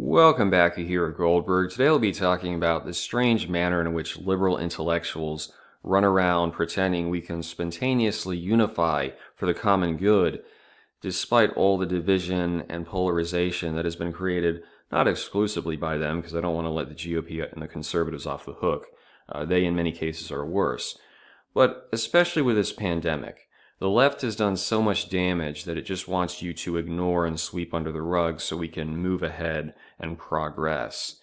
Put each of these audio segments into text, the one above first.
Welcome back here at Goldberg. Today I'll be talking about the strange manner in which liberal intellectuals run around pretending we can spontaneously unify for the common good, despite all the division and polarization that has been created not exclusively by them, because I don't want to let the GOP and the conservatives off the hook. They, in many cases, are worse. But especially with this pandemic, the left has done so much damage that it just wants you to ignore and sweep under the rug so we can move ahead and progress.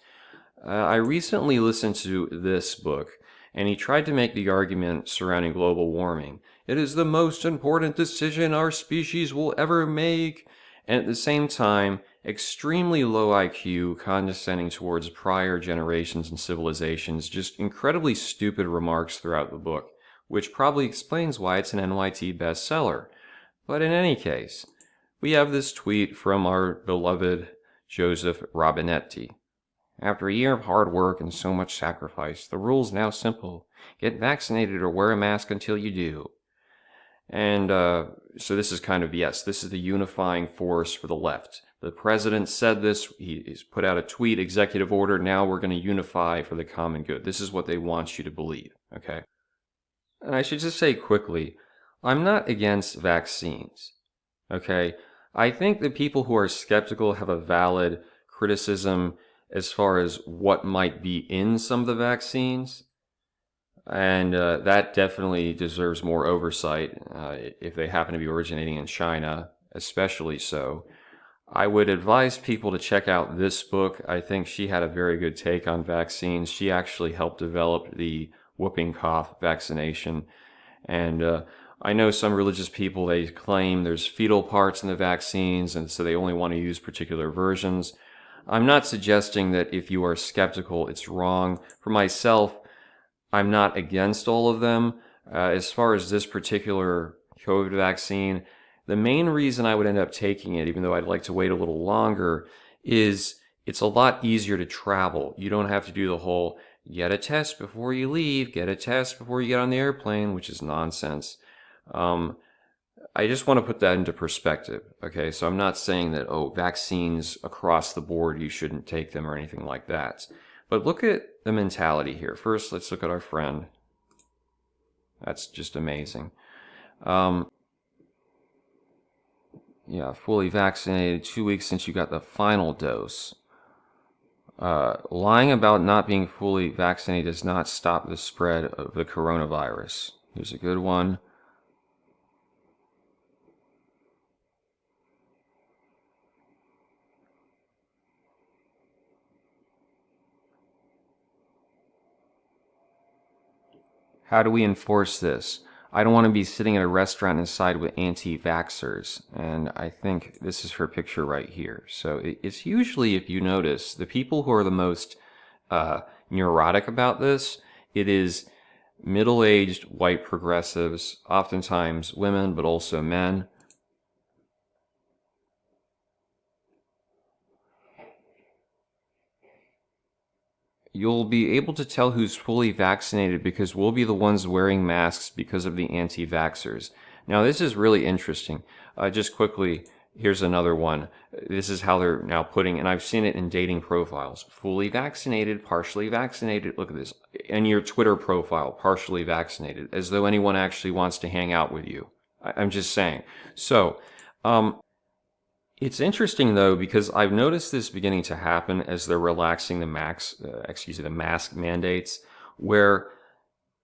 I recently listened to this book, and he tried to make the argument surrounding global warming. It is the most important decision our species will ever make. And at the same time, extremely low IQ, condescending towards prior generations and civilizations, just incredibly stupid remarks throughout the book, which probably explains why it's an NYT bestseller. But in any case, we have this tweet from our beloved Joseph Robinetti. After a year of hard work and so much sacrifice, the rule's now simple. Get vaccinated or wear a mask until you do. And so this is kind of, yes, this is the unifying force for the left. The president said this, he's put out a tweet, executive order, now we're going to unify for the common good. This is what they want you to believe, okay? And I should just say quickly, I'm not against vaccines, okay? I think that people who are skeptical have a valid criticism as far as what might be in some of the vaccines, and that definitely deserves more oversight if they happen to be originating in China, especially so. I would advise people to check out this book. I think she had a very good take on vaccines. She actually helped develop the whooping cough vaccination. And I know some religious people, they claim there's fetal parts in the vaccines, and so they only want to use particular versions. I'm not suggesting that if you are skeptical, it's wrong. For myself, I'm not against all of them. As far as this particular COVID vaccine, the main reason I would end up taking it, even though I'd like to wait a little longer, is it's a lot easier to travel. You don't have to do the whole get a test before you leave, get a test before you get on the airplane, which is nonsense. I just want to put that into perspective, okay? So I'm not saying that, vaccines across the board, you shouldn't take them or anything like that. But look at the mentality here. First, let's look at our friend. That's just amazing. Yeah, fully vaccinated, 2 weeks since you got the final dose. Lying about not being fully vaccinated does not stop the spread of the coronavirus. Here's a good one. How do we enforce this? I don't want to be sitting at a restaurant inside with anti-vaxxers, and I think this is her picture right here. So it's usually, if you notice, the people who are the most neurotic about this, it is middle-aged white progressives, oftentimes women, but also men. You'll be able to tell who's fully vaccinated because we'll be the ones wearing masks because of the anti-vaxxers. Now, this is really interesting. Just quickly, here's another one. This is how they're now putting, and I've seen it in dating profiles. Fully vaccinated, partially vaccinated. Look at this. In your Twitter profile, partially vaccinated, as though anyone actually wants to hang out with you. I'm just saying. So, it's interesting though, because I've noticed this beginning to happen as they're relaxing the mask mandates, where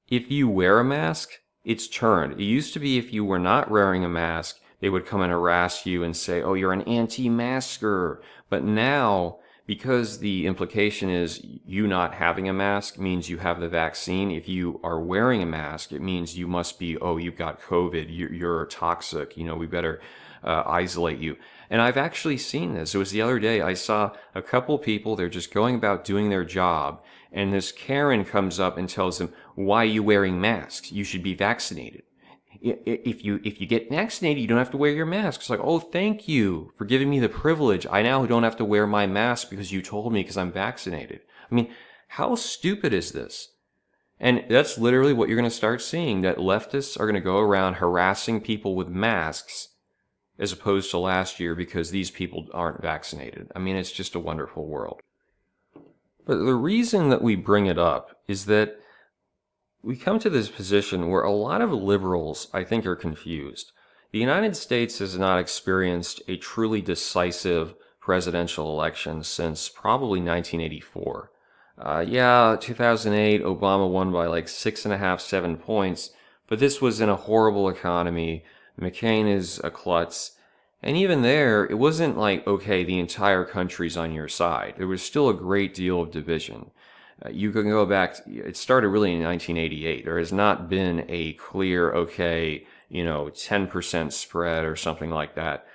if you wear a mask, it's turned. It used to be if you were not wearing a mask, they would come and harass you and say, oh, you're an anti-masker. But now, because the implication is you not having a mask means you have the vaccine, if you are wearing a mask, it means you must be, oh, you've got COVID, you're toxic, we better isolate you. And I've actually seen this. It was the other day, I saw a couple people, they're just going about doing their job, and this Karen comes up and tells them, why are you wearing masks? You should be vaccinated. If you get vaccinated, you don't have to wear your mask. It's like, oh, thank you for giving me the privilege. I now don't have to wear my mask because you told me because I'm vaccinated. I mean, how stupid is this? And that's literally what you're going to start seeing, that leftists are going to go around harassing people with masks as opposed to last year because these people aren't vaccinated. I mean, it's just a wonderful world. But the reason that we bring it up is that we come to this position where a lot of liberals, I think, are confused. The United States has not experienced a truly decisive presidential election since probably 1984. Yeah, 2008, Obama won by like 6.5, 7 points, but this was in a horrible economy. McCain is a klutz. And even there, it wasn't like, okay, the entire country's on your side. There was still a great deal of division. You can go back, it started really in 1988. There has not been a clear, okay, 10% spread or something like that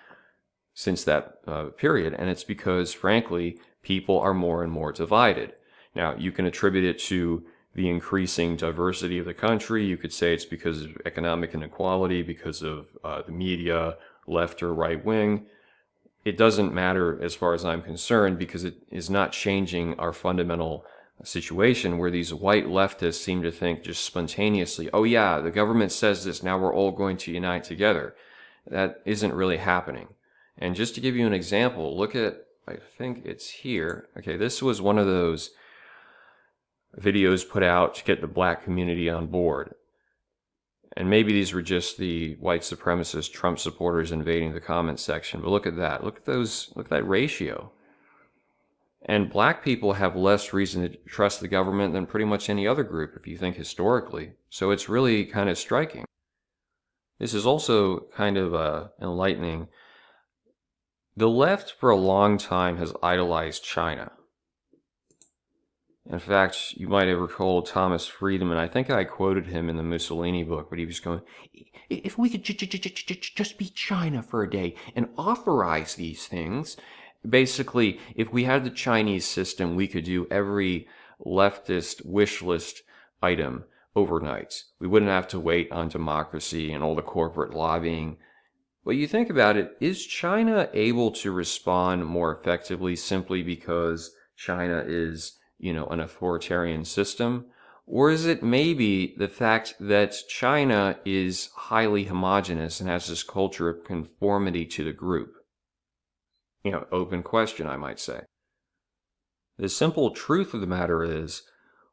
since that period. And it's because, frankly, people are more and more divided. Now, you can attribute it to the increasing diversity of the country. You could say it's because of economic inequality, because of the media, left or right wing. It doesn't matter as far as I'm concerned because it is not changing our fundamental situation where these white leftists seem to think just spontaneously, oh yeah, the government says this, now we're all going to unite together. That isn't really happening. And just to give you an example, look at, I think it's here. Okay, this was one of those videos put out to get the black community on board. And maybe these were just the white supremacist Trump supporters invading the comment section, but look at that. Look at that ratio. And black people have less reason to trust the government than pretty much any other group if you think historically. So it's really kind of striking. This is also kind of enlightening. The left for a long time has idolized China. In fact, you might have recalled Thomas Friedman. I think I quoted him in the Mussolini book, but he was going, if we could just be China for a day and authorize these things, basically, if we had the Chinese system, we could do every leftist wish list item overnight. We wouldn't have to wait on democracy and all the corporate lobbying. Well, you think about it, is China able to respond more effectively simply because China is, an authoritarian system? Or is it maybe the fact that China is highly homogenous and has this culture of conformity to the group? Open question, I might say. The simple truth of the matter is,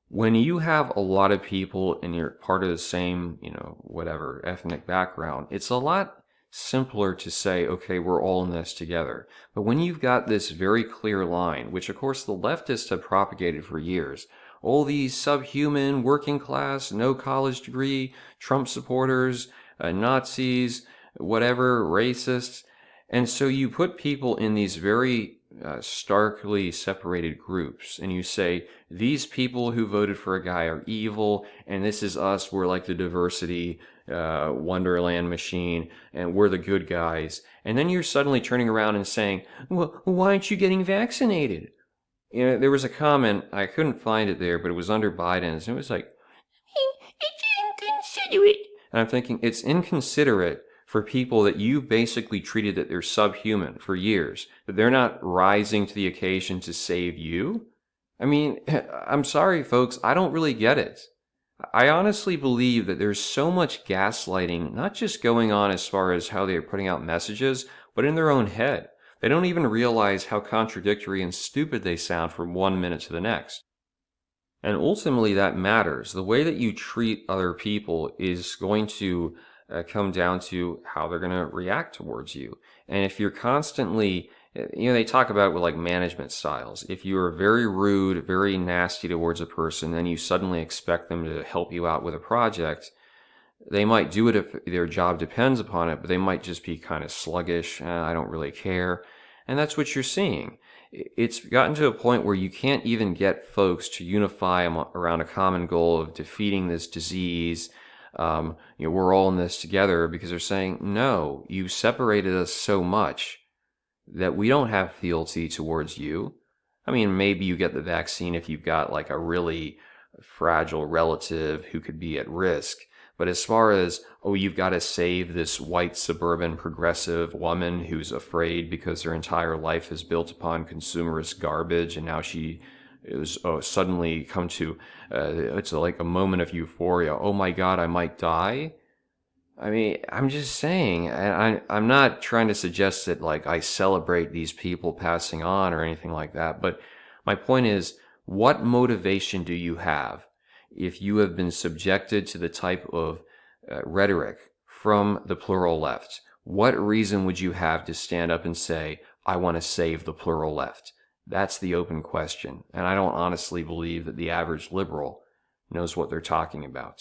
when you have a lot of people and you're part of the same, whatever ethnic background, it's a lot simpler to say, okay, we're all in this together. But when you've got this very clear line, which of course the leftists have propagated for years, all these subhuman, working class, no college degree, Trump supporters, Nazis, whatever, racists, and so you put people in these very starkly separated groups, and you say, these people who voted for a guy are evil, and this is us, we're like the diversity wonderland machine, and we're the good guys. And then you're suddenly turning around and saying, well, why aren't you getting vaccinated? There was a comment, I couldn't find it there, but it was under Biden's, and it was like, it's inconsiderate. And I'm thinking, it's inconsiderate for people that you've basically treated that they're subhuman for years, that they're not rising to the occasion to save you? I mean, I'm sorry, folks, I don't really get it. I honestly believe that there's so much gaslighting, not just going on as far as how they're putting out messages, but in their own head. They don't even realize how contradictory and stupid they sound from 1 minute to the next. And ultimately that matters. The way that you treat other people is going to come down to how they're going to react towards you. And if you're constantly, they talk about it with like management styles. If you're very rude, very nasty towards a person, then you suddenly expect them to help you out with a project, they might do it if their job depends upon it, but they might just be kind of sluggish. I don't really care. And that's what you're seeing. It's gotten to a point where you can't even get folks to unify around a common goal of defeating this disease. We're all in this together, because they're saying, no, you separated us so much that we don't have fealty towards you. I mean, maybe you get the vaccine if you've got like a really fragile relative who could be at risk. But as far as, oh, you've got to save this white suburban progressive woman who's afraid because her entire life is built upon consumerist garbage, and now she is suddenly come to, it's like a moment of euphoria. Oh my God, I might die. I mean, I'm just saying, I'm not trying to suggest that like I celebrate these people passing on or anything like that, but my point is, what motivation do you have if you have been subjected to the type of rhetoric from the plural left? What reason would you have to stand up and say, I want to save the plural left? That's the open question. And I don't honestly believe that the average liberal knows what they're talking about.